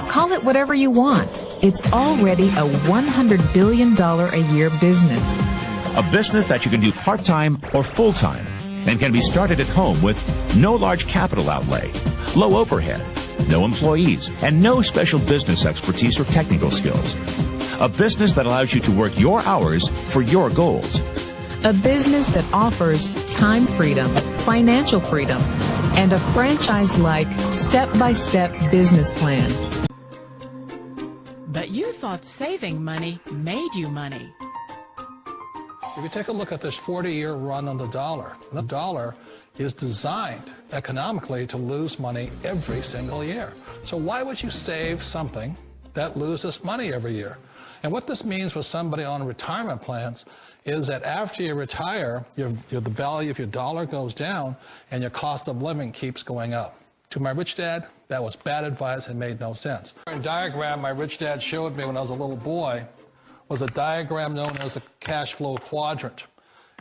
Call it whatever you want. It's already a $100 billion a year business. A business that you can do part-time or full-time and can be started at home with no large capital outlay, low overhead, no employees, and no special business expertise or technical skills. A business that allows you to work your hours for your goals. A business that offers time freedom, financial freedom, and a franchise-like, step-by-step business plan. But you thought saving money made you money. If you take a look at this 40-year run on the dollar is designed economically to lose money every single year. So why would you save something that loses money every year? And what this means for somebody on retirement plans is that after you retire, the value of your dollar goes down and your cost of living keeps going up. To my rich dad, that was bad advice and made no sense. A diagram my rich dad showed me when I was a little boy was a diagram known as a cash flow quadrant.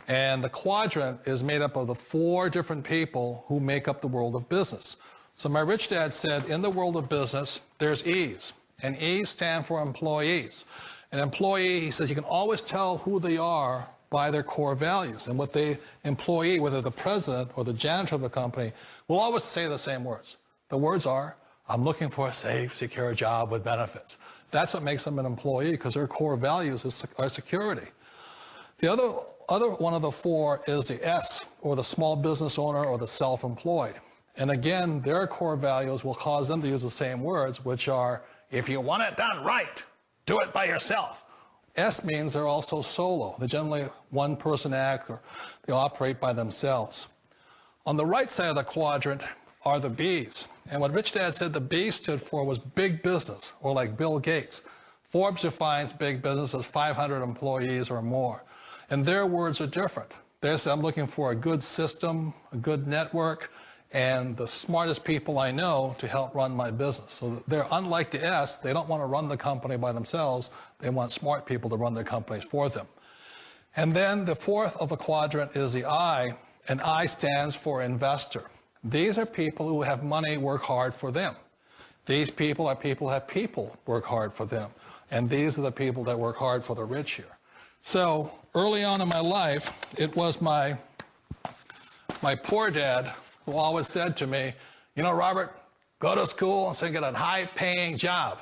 And the quadrant is made up of the 4 different people who make up the world of business. So my rich dad said, in the world of business, there's E's, and E's stand for employees. An employee, he says, you can always tell who they are by their core values. And what the employee, whether the president or the janitor of the company, will always say the same words. The words are, I'm looking for a safe, secure job with benefits. That's what makes them an employee, because their core values are security. The other one of the 4 is the S, or the small business owner or the self-employed. And again, their core values will cause them to use the same words, which are, if you want it done right, do it by yourself. S means they're also solo. They're generally one-person act, or they operate by themselves. On the right side of the quadrant are the B's. And what Rich Dad said the B stood for was big business, or like Bill Gates. Forbes defines big business as 500 employees or more. And their words are different. They say, I'm looking for a good system, a good network, and the smartest people I know to help run my business. So they're unlike the S. They don't want to run the company by themselves. They want smart people to run their companies for them. And then the 4th of the quadrant is the I, and I stands for investor. These are people who have money work hard for them. These people are people who have people work hard for them. And these are the people that work hard for the rich here. So early on in my life, it was my poor dad who always said to me, you know, Robert, go to school and so get a high-paying job.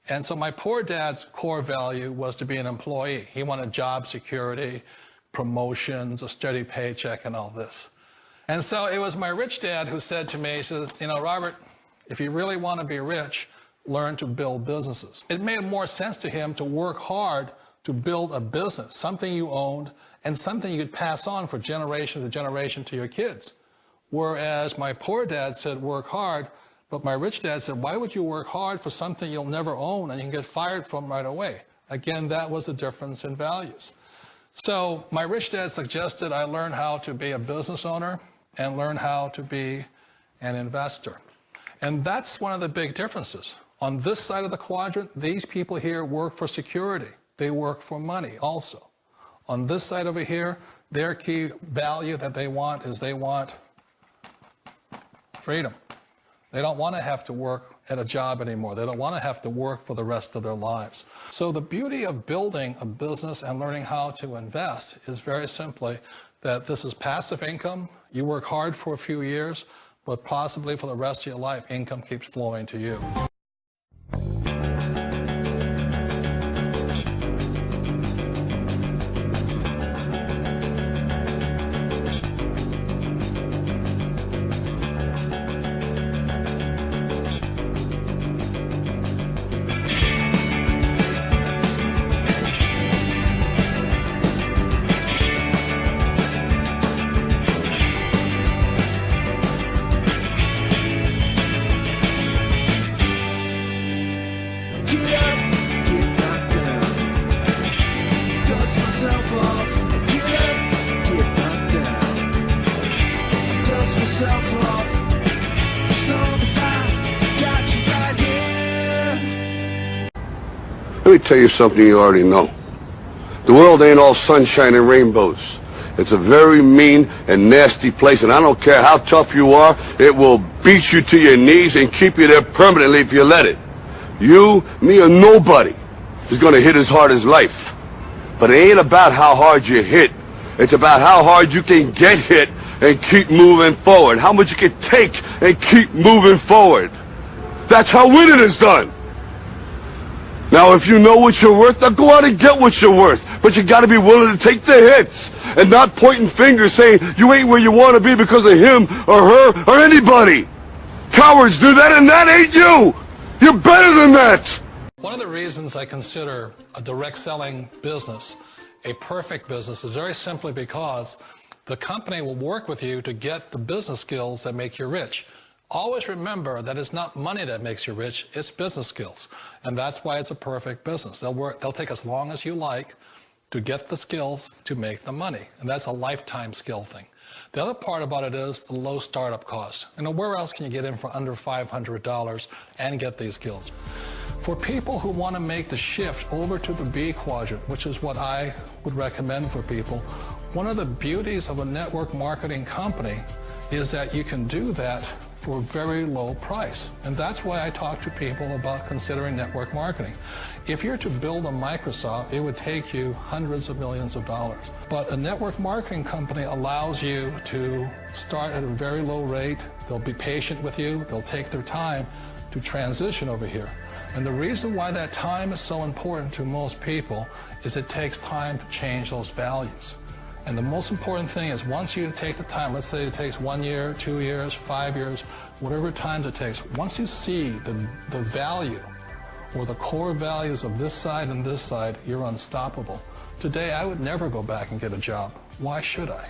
And so my poor dad's core value was to be an employee. He wanted job security, promotions, a steady paycheck, and all this. And so it was my rich dad who said to me, he says, you know, Robert, if you really want to be rich, learn to build businesses. It made more sense to him to work hard to build a business, something you owned and something you could pass on for generation to generation to your kids. Whereas my poor dad said work hard, but my rich dad said, why would you work hard for something you'll never own and you can get fired from right away? Again, that was the difference in values. So my rich dad suggested I learn how to be a business owner and learn how to be an investor. And that's one of the big differences. On this side of the quadrant, these people here work for security. They work for money also. On this side over here, their key value that they want is they want freedom. They don't want to have to work at a job anymore. They don't want to have to work for the rest of their lives. So the beauty of building a business and learning how to invest is very simply that this is passive income. You work hard for a few years, but possibly for the rest of your life, income keeps flowing to you. Let me tell you something you already know. The world ain't all sunshine and rainbows. It's a very mean and nasty place, and I don't care how tough you are, it will beat you to your knees and keep you there permanently if you let it. You, me, or nobody is going to hit as hard as life. But it ain't about how hard you hit. It's about how hard you can get hit and keep moving forward. How much you can take and keep moving forward. That's how winning is done. Now, if you know what you're worth, now go out and get what you're worth. But you got to be willing to take the hits and not pointing fingers saying you ain't where you want to be because of him or her or anybody. Cowards do that, and that ain't you. You're better than that. One of the reasons I consider a direct selling business a perfect business is very simply because the company will work with you to get the business skills that make you rich. Always remember that it's not money that makes you rich, it's business skills. And that's why it's a perfect business. They'll take as long as you like to get the skills to make the money. And that's a lifetime skill thing. The other part about it is the low startup cost. You know, where else can you get in for under $500 and get these skills? For people who want to make the shift over to the B quadrant, which is what I would recommend for people, one of the beauties of a network marketing company is that you can do that for a very low price. And that's why I talk to people about considering network marketing. If you're to build a Microsoft, it would take you hundreds of millions of dollars. But a network marketing company allows you to start at a very low rate. They'll be patient with you. They'll take their time to transition over here. And the reason why that time is so important to most people is it takes time to change those values. And the most important thing is once you take the time, let's say it takes 1 year, 2 years, 5 years, whatever time it takes, once you see the value or the core values of this side and this side, you're unstoppable. Today, I would never go back and get a job. Why should I?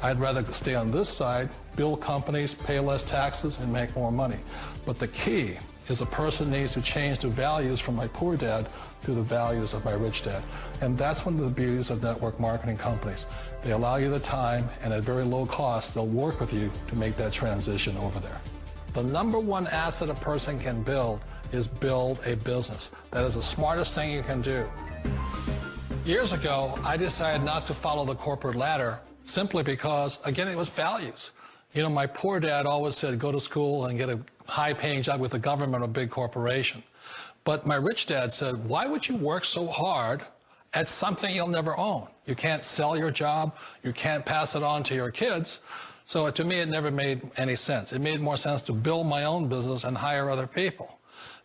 I'd rather stay on this side, build companies, pay less taxes, and make more money. But the key is a person needs to change the values from my poor dad to the values of my rich dad. And that's one of the beauties of network marketing companies. They allow you the time, and at very low cost, they'll work with you to make that transition over there. The number one asset a person can build is build a business. That is the smartest thing you can do. Years ago, I decided not to follow the corporate ladder simply because, again, it was values. You know, my poor dad always said, go to school and get a high-paying job with the government or a big corporation. But my rich dad said, why would you work so hard at something you'll never own? You can't sell your job. You can't pass it on to your kids. So to me, it never made any sense. It made more sense to build my own business and hire other people.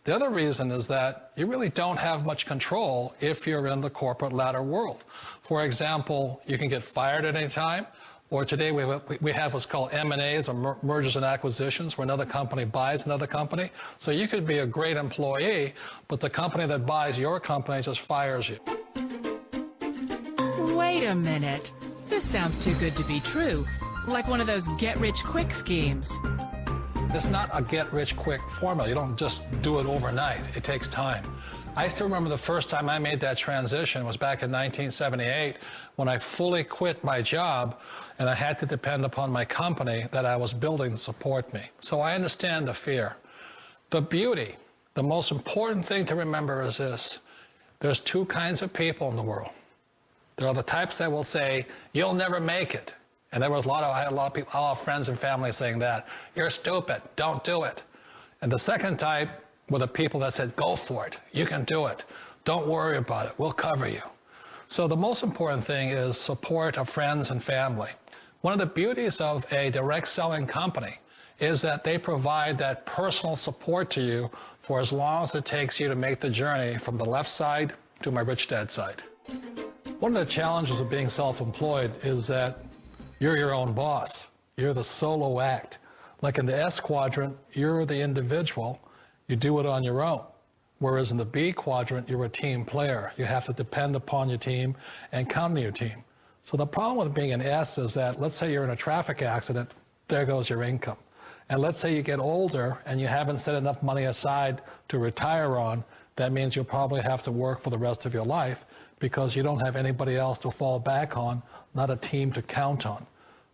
The other reason is that you really don't have much control if you're in the corporate ladder world. For example, you can get fired at any time. Or today we have what's called M&As, or mergers and acquisitions, where another company buys another company. So you could be a great employee, but the company that buys your company just fires you. Wait a minute. This sounds too good to be true. Like one of those get-rich-quick schemes. It's not a get-rich-quick formula. You don't just do it overnight. It takes time. I still remember the first time I made that transition was back in 1978 when I fully quit my job and I had to depend upon my company that I was building to support me. So I understand the fear. The beauty, the most important thing to remember is this. There's two kinds of people in the world. There are the types that will say, you'll never make it. And I had a lot of people, a lot of friends and family saying that. You're stupid, don't do it. And the second type were the people that said, go for it, you can do it. Don't worry about it, we'll cover you. So the most important thing is support of friends and family. One of the beauties of a direct selling company is that they provide that personal support to you for as long as it takes you to make the journey from the left side to my rich dad side. One of the challenges of being self-employed is that you're your own boss. You're the solo act. Like in the S quadrant, you're the individual. You do it on your own. Whereas in the B quadrant, you're a team player. You have to depend upon your team and count on your team. So the problem with being an S is that, let's say you're in a traffic accident, there goes your income. And let's say you get older and you haven't set enough money aside to retire on, that means you'll probably have to work for the rest of your life because you don't have anybody else to fall back on, not a team to count on.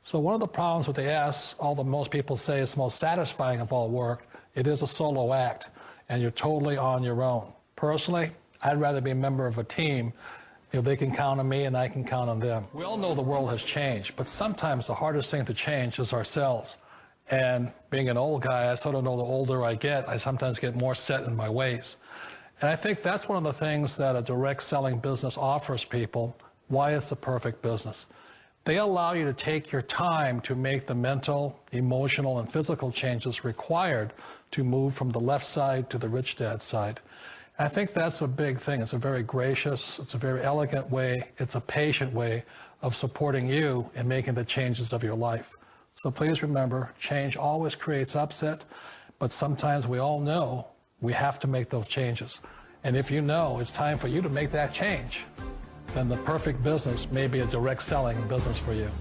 So one of the problems with the S, although most people say it's the most satisfying of all work, it is a solo act, and you're totally on your own. Personally, I'd rather be a member of a team. You know, they can count on me and I can count on them. We all know the world has changed, but sometimes the hardest thing to change is ourselves. And being an old guy, I sort of know the older I get, I sometimes get more set in my ways. And I think that's one of the things that a direct selling business offers people, why it's the perfect business. They allow you to take your time to make the mental, emotional, and physical changes required to move from the left side to the rich dad side. I think that's a big thing. It's a very gracious, it's a very elegant way, it's a patient way of supporting you in making the changes of your life. So please remember, change always creates upset, but sometimes we all know we have to make those changes. And if you know it's time for you to make that change, then the perfect business may be a direct selling business for you.